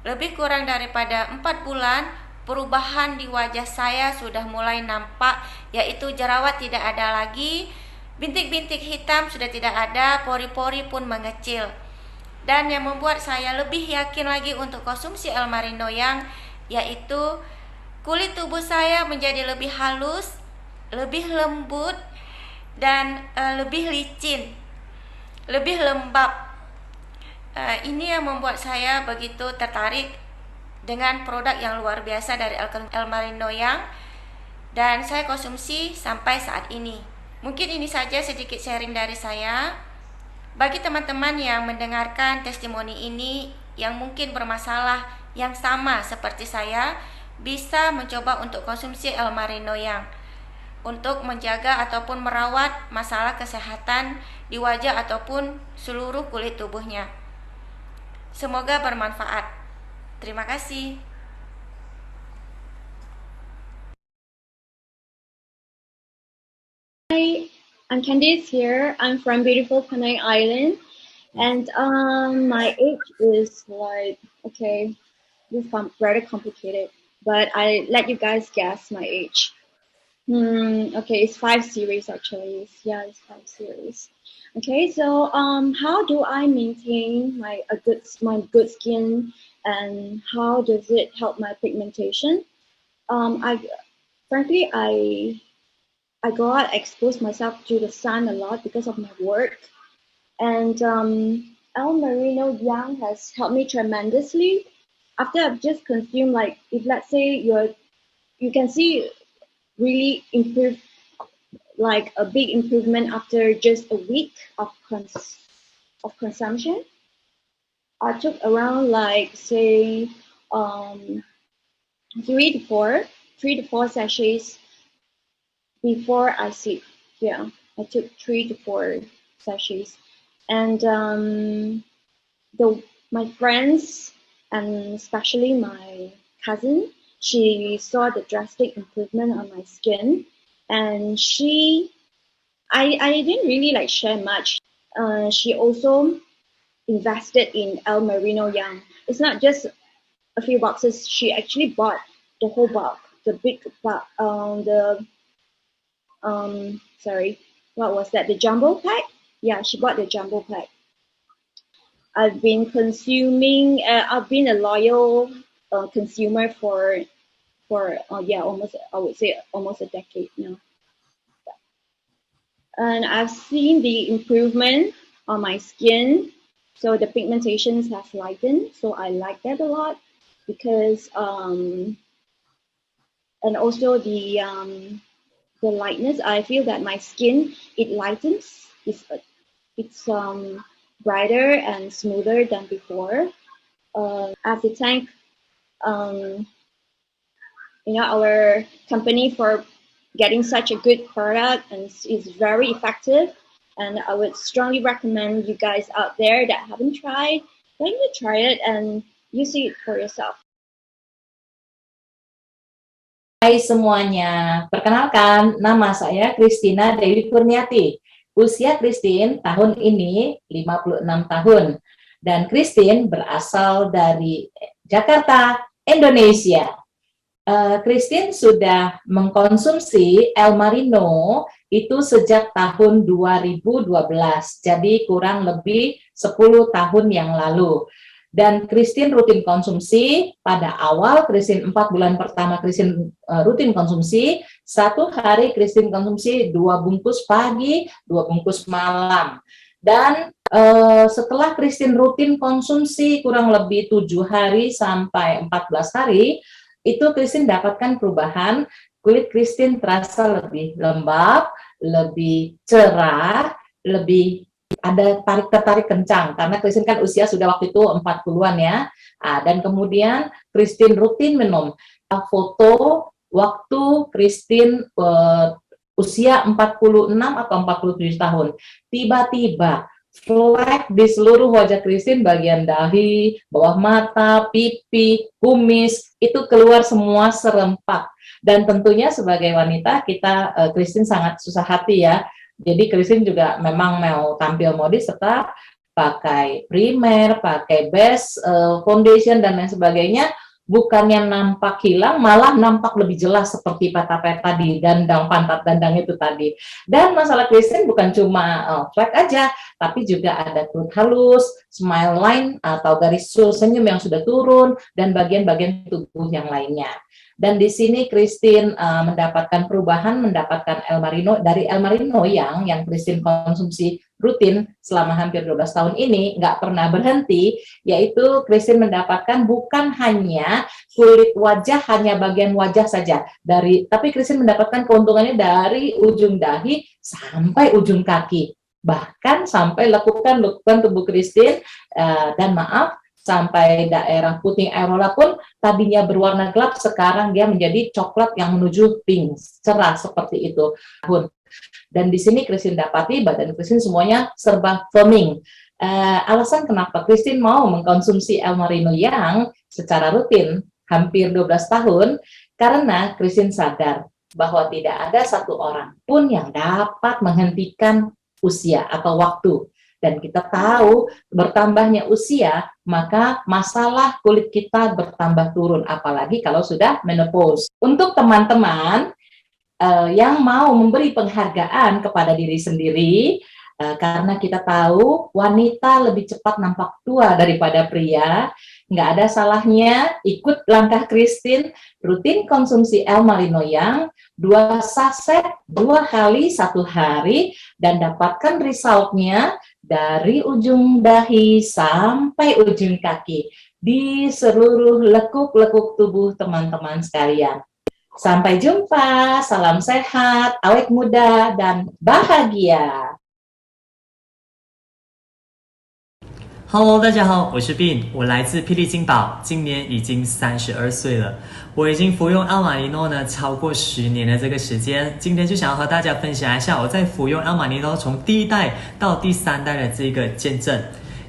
lebih kurang daripada 4 bulan perubahan di wajah saya sudah mulai nampak, yaitu jerawat tidak ada lagi, bintik-bintik hitam sudah tidak ada, pori-pori pun mengecil. Dan yang membuat saya lebih yakin lagi untuk konsumsi Elmarino Yang, yaitu kulit tubuh saya menjadi lebih halus, lebih lembut, dan lebih licin, lebih lembab. Ini yang membuat saya begitu tertarik dengan produk yang luar biasa dari Elmarino Yang, dan saya konsumsi sampai saat ini. Mungkin ini saja sedikit sharing dari saya. Bagi teman-teman yang mendengarkan testimoni ini yang mungkin bermasalah yang sama seperti saya, bisa mencoba untuk konsumsi Elmarino Yang untuk menjaga ataupun merawat masalah kesehatan di wajah ataupun seluruh kulit tubuhnya. Semoga bermanfaat. Terima kasih.
Hi, I'm Candice here. I'm from beautiful Panay Island, and my age is like, okay, this is very complicated, but I let you guys guess my age. Okay, it's 5 series actually. Yeah, it's 5 series. Okay, so how do I maintain my good skin, and how does it help my pigmentation? Frankly, I go out, expose myself to the sun a lot because of my work, and Elmarino Yang has helped me tremendously. After I've just consumed, like, if let's say you can see really improve, like a big improvement after just a week of consumption. I took around, like, say 3 to 4 sachets before I sleep. Yeah, I took 3 to 4 sachets, and my friends, and especially my cousin, she saw the drastic improvement on my skin, and I didn't really like share much. She also invested in Elmarino Yang. It's not just a few boxes. She actually bought the whole bulk, the big bulk, sorry, what was that? The jumbo pack? Yeah, she bought the jumbo pack. I've been consuming. I've been a loyal consumer for yeah, I would say almost a decade now. And I've seen the improvement on my skin, So the pigmentations have lightened. So I like that a lot because and also the lightness. I feel that my skin, it lightens. It's brighter and smoother than before. I have to thank our company for getting such a good product, and it's very effective. And I would strongly recommend you guys out there that haven't tried, why don't you try it and you see it for yourself.
Hai semuanya, perkenalkan nama saya Christina Dewi Kurniati. Usia Christine tahun ini 56 tahun. Dan Christine berasal dari Jakarta, Indonesia. Christine sudah mengkonsumsi Elmarino itu sejak tahun 2012, jadi kurang lebih 10 tahun yang lalu. Dan Christine rutin konsumsi pada awal Christine 4 bulan pertama Christine rutin konsumsi, satu hari Christine konsumsi 2 bungkus pagi, 2 bungkus malam. Dan setelah Christine rutin konsumsi kurang lebih 7 hari sampai 14 hari, itu Christine dapatkan perubahan, kulit Christine terasa lebih lembab, lebih cerah, lebih ada tarik-tertarik kencang, karena Christine kan usia sudah waktu itu 40-an ya. Dan kemudian Christine rutin minum. Foto waktu Christine usia 46 atau 47 tahun, tiba-tiba flek di seluruh wajah Christine, bagian dahi, bawah mata, pipi, kumis, itu keluar semua serempak. Dan tentunya sebagai wanita kita, Christine sangat susah hati ya. Jadi Christine juga memang mau tampil modis, tetap pakai primer, pakai base, foundation dan lain sebagainya. Bukannya nampak hilang, malah nampak lebih jelas seperti peta-peta di dandang, pantat dandang itu tadi. Dan masalah Christine bukan cuma flek aja, tapi juga ada kulit halus, smile line atau garis senyum yang sudah turun, dan bagian-bagian tubuh yang lainnya. Dan di sini Christine mendapatkan perubahan, mendapatkan dari Elmarino yang Christine konsumsi rutin selama hampir 12 tahun ini, nggak pernah berhenti, yaitu Christine mendapatkan bukan hanya kulit wajah, hanya bagian wajah saja, tapi Christine mendapatkan keuntungannya dari ujung dahi sampai ujung kaki, bahkan sampai lekukan tubuh Christine, dan maaf, sampai daerah puting aureola pun tadinya berwarna gelap, sekarang dia menjadi coklat yang menuju pink, cerah seperti itu. Dan di sini Christine dapati badan Christine semuanya serba firming. Alasan kenapa Christine mau mengkonsumsi Elmarino Yang secara rutin hampir 12 tahun, karena Christine sadar bahwa tidak ada satu orang pun yang dapat menghentikan usia atau waktu. Dan kita tahu bertambahnya usia, maka masalah kulit kita bertambah turun, apalagi kalau sudah menopause. Untuk teman-teman yang mau memberi penghargaan kepada diri sendiri, karena kita tahu wanita lebih cepat nampak tua daripada pria, nggak ada salahnya ikut langkah Christine, rutin konsumsi Elmarino Yang, 2 saset 2 kali 1 hari, dan dapatkan resultnya dari ujung dahi sampai ujung kaki di seluruh lekuk-lekuk tubuh teman-teman sekalian. Sampai jumpa, salam sehat, awet muda, dan bahagia.
Hello， 大家好，我是 Bin， 我来自霹雳金宝，今年已经32岁了。我已经服用Elmarino呢超过10年的这个时间，今天就想要和大家分享一下我在服用Elmarino从第1代到第3代的这个见证。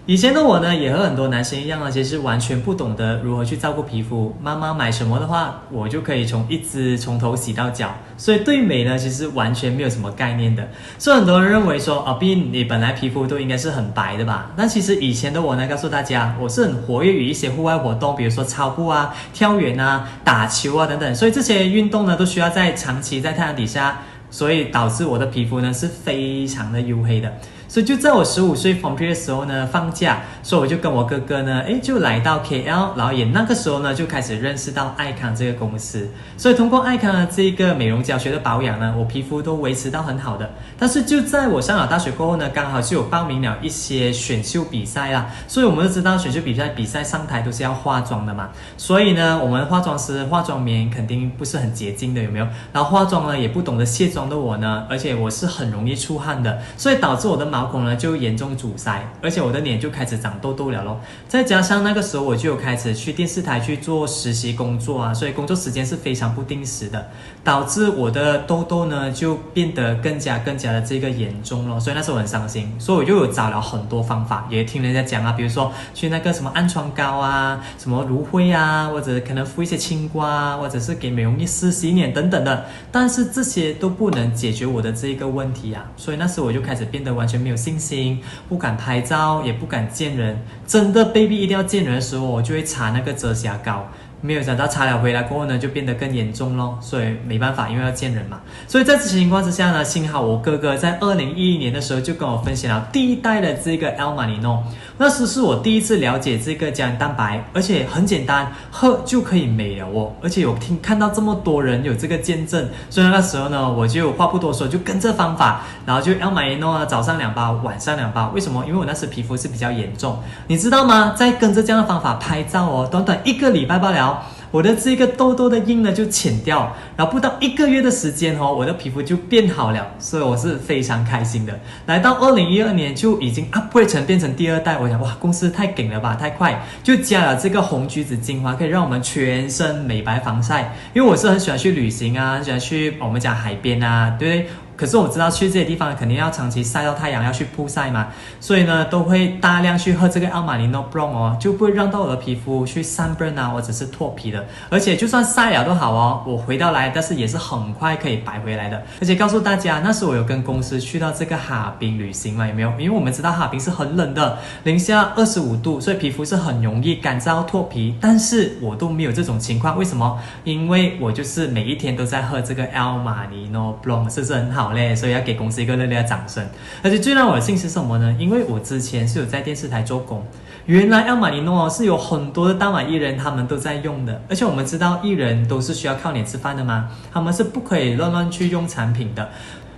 以前的我呢，也和很多男生一样呢，其实完全不懂得如何去照顾皮肤。妈妈买什么的话，我就可以一直从头洗到脚，所以对美呢，其实完全没有什么概念的。所以很多人认为说，Bin，你本来皮肤都应该是很白的吧？但其实以前的我呢，告诉大家，我是很活跃于一些户外活动，比如说操步啊、跳远啊、打球啊等等，所以这些运动呢，都需要长期在太阳底下。所以导致我的皮肤呢是非常的黝黑的，所以就在我15岁 Form 3的时候呢，放假，所以我就跟我哥哥呢，就来到 KL， 然后也那个时候呢就开始认识到爱康这个公司。所以通过爱康的这个美容教学的保养呢，我皮肤都维持到很好的。但是就在我上了大学过后呢，刚好就有报名了一些选秀比赛啦。所以我们都知道选秀比赛上台都是要化妆的嘛，所以呢，我们化妆师化妆棉肯定不是很洁净的，有没有？然后化妆呢也不懂得卸妆的我呢，而且我是很容易出汗的，所以导致我的毛孔呢就严重阻塞，而且我的脸就开始长痘痘了咯。再加上那个时候我就有开始去电视台去做实习工作啊，所以工作时间是非常不定时的，导致我的痘痘呢就变得更加的这个严重咯。所以那时候我很伤心，所以我就有找了很多方法，也听人家讲啊，比如说去那个什么暗疮膏啊，什么芦荟啊，或者可能敷一些青瓜啊，或者是给美容医师洗脸等等的，但是这些都不能解决我的这个问题啊。所以那时我就开始变得完全没有信心，不敢拍照，也不敢见人，真的被逼一定要见人的时候，我就会擦那个遮瑕膏。没有想到擦了回来过后呢，就变得更严重咯，所以没办法，因为要见人嘛。所以在这些情况之下呢，幸好我哥哥在2011年的时候就跟我分享了第一代的这个 Elmarino， 那时是我第一次了解这个胶原蛋白，而且很简单，喝就可以美了哦。而且有看到这么多人有这个见证，所以那时候呢，我就话不多说，就跟着方法，然后就 Elmarino 啊，早上2包，晚上2包。为什么？因为我那时皮肤是比较严重，你知道吗？在跟着这样的方法拍照哦，短短1个礼拜罢了。我的这个痘痘的印呢就浅掉，然后不到1个月的时间哦，我的皮肤就变好了，所以我是非常开心的。来到2012年就已经 upgrade 变成第2代，我想哇，公司太给了吧，太快，就加了这个红橘子精华，可以让我们全身美白防晒。因为我是很喜欢去旅行啊，很喜欢去我们讲海边啊，对不对？可是我知道去这些地方肯定要长期晒到太阳，要去曝晒嘛，所以呢都会大量去喝这个 Elmarino Bronze 哦，就不会让到我的皮肤去 sunburn 啊，或者是脱皮的。而且就算晒了都好哦，我回到来，但是也是很快可以白回来的。而且告诉大家，那时我有跟公司去到这个哈尔滨旅行嘛，有没有？因为我们知道哈尔滨是很冷的，零下25度，所以皮肤是很容易干燥脱皮。但是我都没有这种情况，为什么？因为我就是每一天都在喝这个 Elmarino Bronze， 是不是很好？所以要给公司一个热烈的掌声。而且最让我有幸是什么呢？因为我之前是有在电视台做工，原来 Elmarino 是有很多的当晚艺人他们都在用的，而且我们知道艺人都是需要靠脸吃饭的嘛，他们是不可以乱去用产品的。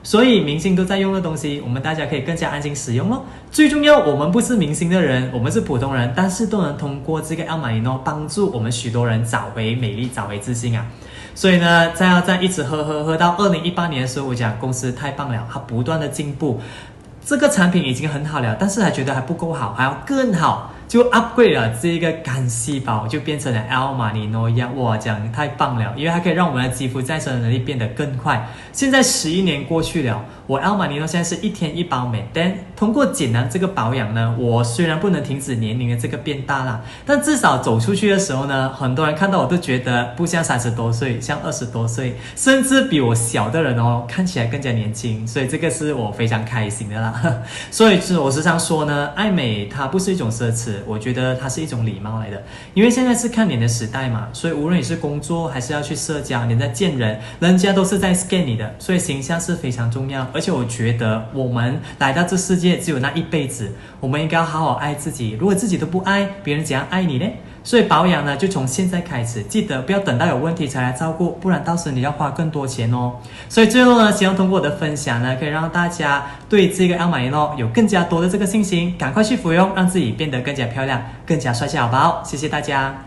所以明星都在用的东西，我们大家可以更加安心使用咯。最重要，我们不是明星的人，我们是普通人，但是都能通过这个 Elmarino 帮助我们许多人找回美丽，找回自信啊。所以呢，再一直喝到2018年的时候，我讲公司太棒了，它不断的进步，这个产品已经很好了，但是还觉得还不够好，还要更好，就 upgrade 了这个干细胞，就变成了 Elmarino Yang。哇，讲太棒了，因为它可以让我们的肌肤再生的能力变得更快。现在11年过去了，我 Elmarino 现在是1天1包每天。通过简单这个保养呢，我虽然不能停止年龄的这个变大啦，但至少走出去的时候呢，很多人看到我都觉得不像30多岁，像20多岁，甚至比我小的人哦，看起来更加年轻。所以这个是我非常开心的啦。所以我时常说呢，爱美它不是一种奢侈，我觉得它是一种礼貌来的。因为现在是看脸的时代嘛，所以无论你是工作还是要去社交，你在见人，人家都是在 scan 你的，所以形象是非常重要。而且我觉得我们来到这世界只有那一辈子，我们应该要好好爱自己。如果自己都不爱，别人怎样爱你呢？所以保养呢，就从现在开始，记得不要等到有问题才来照顾，不然到时你要花更多钱哦。所以最后呢，希望通过我的分享呢，可以让大家对这个 Elmarino 有更加多的这个信心，赶快去服用，让自己变得更加漂亮，更加帅气，好不好？谢谢大家。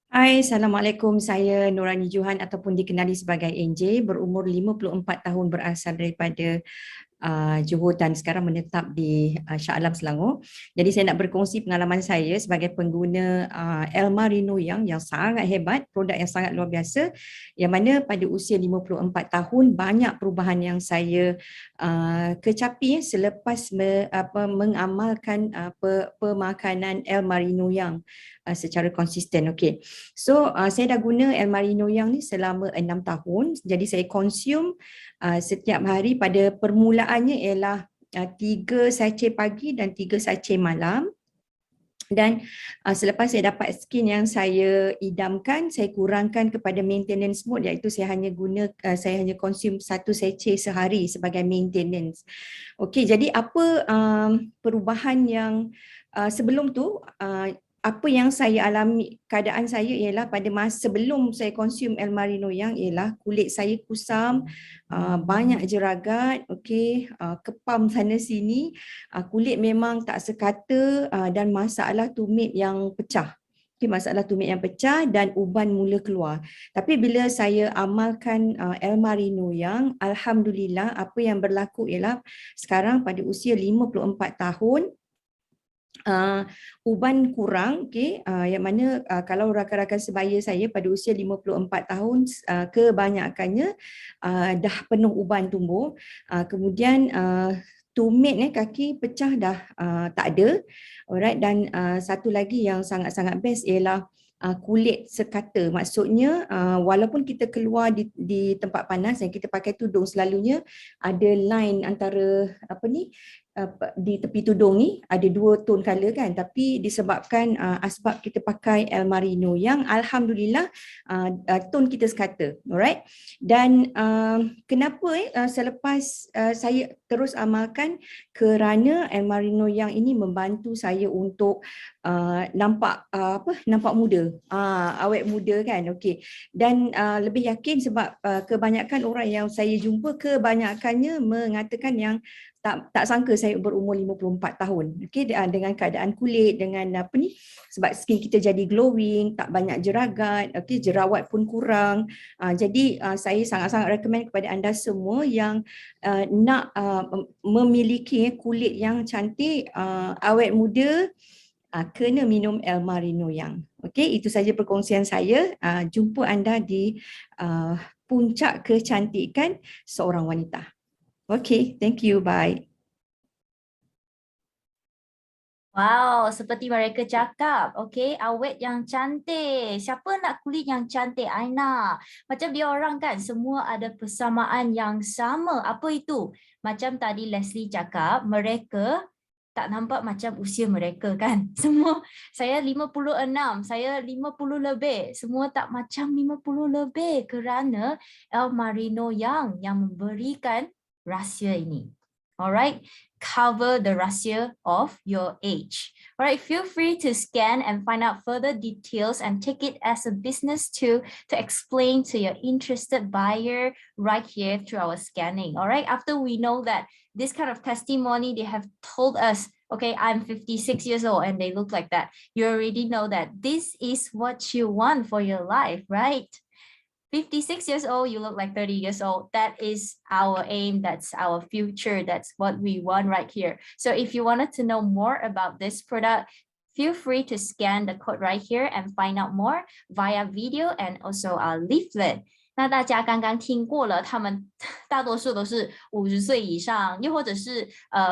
Hai, Assalamualaikum. Saya Nurani Johan ataupun dikenali sebagai NJ, berumur 54 tahun, berasal daripada Johor dan sekarang menetap di Shah Alam, Selangor. Jadi saya nak berkongsi pengalaman saya sebagai pengguna Elmarino yang sangat hebat, produk yang sangat luar biasa, yang mana pada usia 54 tahun banyak perubahan yang saya kecapi selepas mengamalkan pemakanan Elmarino yang secara konsisten. Okay. So saya dah guna Elmarino yang ni selama 6 tahun. Jadi saya consume setiap hari. Pada permulaannya ialah 3 sachet pagi dan 3 sachet malam. Dan selepas saya dapat skin yang saya idamkan, saya kurangkan kepada maintenance mode, iaitu saya hanya consume 1 sachet sehari sebagai maintenance. Okey, jadi apa perubahan yang sebelum tu, apa yang saya alami, keadaan saya ialah pada masa sebelum saya consume Elmarino Yang ialah kulit saya kusam, banyak jeragat, okey, kepam sana sini, kulit memang tak sekata, dan masalah tumit yang pecah. Okay, masalah tumit yang pecah dan uban mula keluar. Tapi bila saya amalkan Elmarino Yang, alhamdulillah apa yang berlaku ialah sekarang pada usia 54 tahun, uban kurang, okay, yang mana kalau rakan-rakan sebaya saya pada usia 54 tahun kebanyakannya dah penuh uban tumbuh, kemudian tumit kaki pecah dah tak ada, alright. Dan satu lagi yang sangat-sangat best ialah kulit sekata. Maksudnya walaupun kita keluar di tempat panas dan kita pakai tudung, selalunya ada line antara di tepi tudung ni ada 2 tone color kan, tapi disebabkan asbab kita pakai Elmarino Yang, alhamdulillah tone kita sekata, alright. Dan kenapa selepas saya terus amalkan, kerana Elmarino Yang ini membantu saya untuk nampak muda, awet muda kan, okey. Dan lebih yakin sebab kebanyakan orang yang saya jumpa, kebanyakannya mengatakan yang tak sangka saya berumur 54 tahun, okey, dengan keadaan kulit, dengan sebab skin kita jadi glowing, tak banyak jeragat, okey, jerawat pun kurang. Jadi saya sangat-sangat recommend kepada anda semua yang nak memiliki kulit yang cantik, awet muda, kena minum Elmarino Yang. Okey, itu saja perkongsian saya. Jumpa anda di puncak kecantikan seorang wanita. Okay, thank you, bye.
Wow, seperti mereka cakap, okay, awet yang cantik. Siapa nak kulit yang cantik? I nak. Macam dia orang kan, semua ada persamaan yang sama. Apa itu? Macam tadi Leslie cakap, mereka tak nampak macam usia mereka kan. Semua, saya 56, saya 50 lebih. Semua tak macam 50 lebih kerana Elmarino Yang memberikan rahsia ini. Alright, cover the rahsia of your age. Alright, feel free to scan and find out further details and take it as a business tool to explain to your interested buyer right here through our scanning. Alright, after we know that this kind of testimony, they have told us, okay, I'm 56 years old and they look like that. You already know that this is what you want for your life, right? 56 years old, you look like 30 years old. That is our aim. That's our future. That's what we want right here. So if you wanted to know more about this product, feel free to scan the code right here and find out more via video and also our leaflet. 那大家刚刚听过了，他们大多数都是50岁以上，又或者是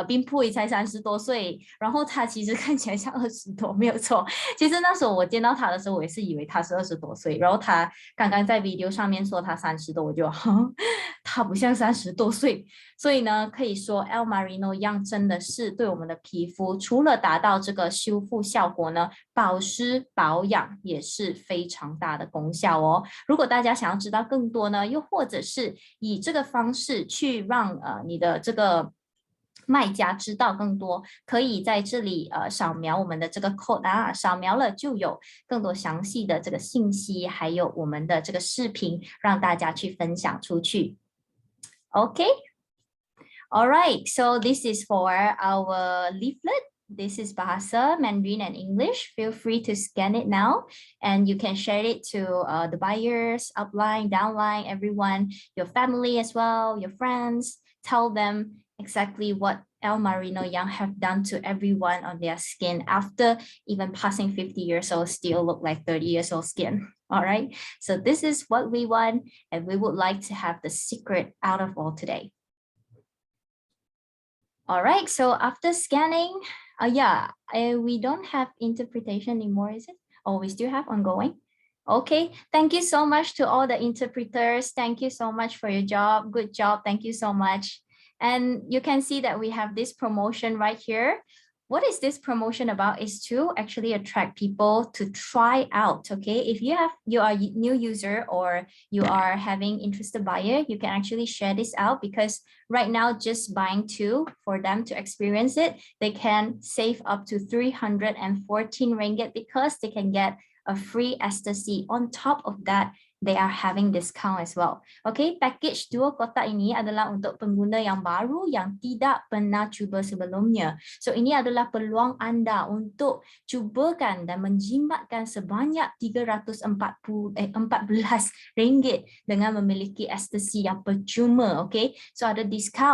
冰铺也才30多岁，然后他其实看起来像20多，没有错。其实那时候我见到他的时候，我也是以为他是20多岁，然后他刚刚在 video 上面说他30多，我就他不像30多岁。所以呢，可以说 Elmarino Yang 真的是对我们的皮肤，除了达到这个修复效果呢，保湿保养也是非常大的功效哦。如果大家想要知道更多呢，又或者是以这个方式去让你的这个卖家知道更多，可以在这里扫描我们的这个 code 啊，扫描了就有更多详细的这个信息，还有我们的这个视频，让大家去分享出去。Okay, all right. So this is for our leaflet. This is Bahasa, Mandarin, and English. Feel free to scan it now, and you can share it to the buyers, upline, downline, everyone, your family as well, your friends. Tell them exactly what Elmarino Yang have done to everyone on their skin after even passing 50 years old, still look like 30 years old skin. All right. So this is what we want, and we would like to have the secret out of all today. All right. So after scanning, we don't have interpretation anymore, is it? Oh, we still have ongoing. Okay. Thank you so much to all the interpreters. Thank you so much for your job. Good job. Thank you so much. And you can see that we have this promotion right here. what is this promotion about is to actually attract people to try out. Okay, if you are a new user or you are having interested buyer, you can actually share this out, because right now just buying 2 for them to experience it, they can save up to 314 ringgit because they can get a free ecstasy. On top of that, they are having discount as well. Okay, package 2 kotak ini adalah untuk pengguna yang baru yang tidak pernah cuba sebelumnya. So ini adalah peluang anda untuk cubakan dan menjimatkan sebanyak 314 ringgit dengan memiliki ecstasy yang percuma. Okay, so ada discount.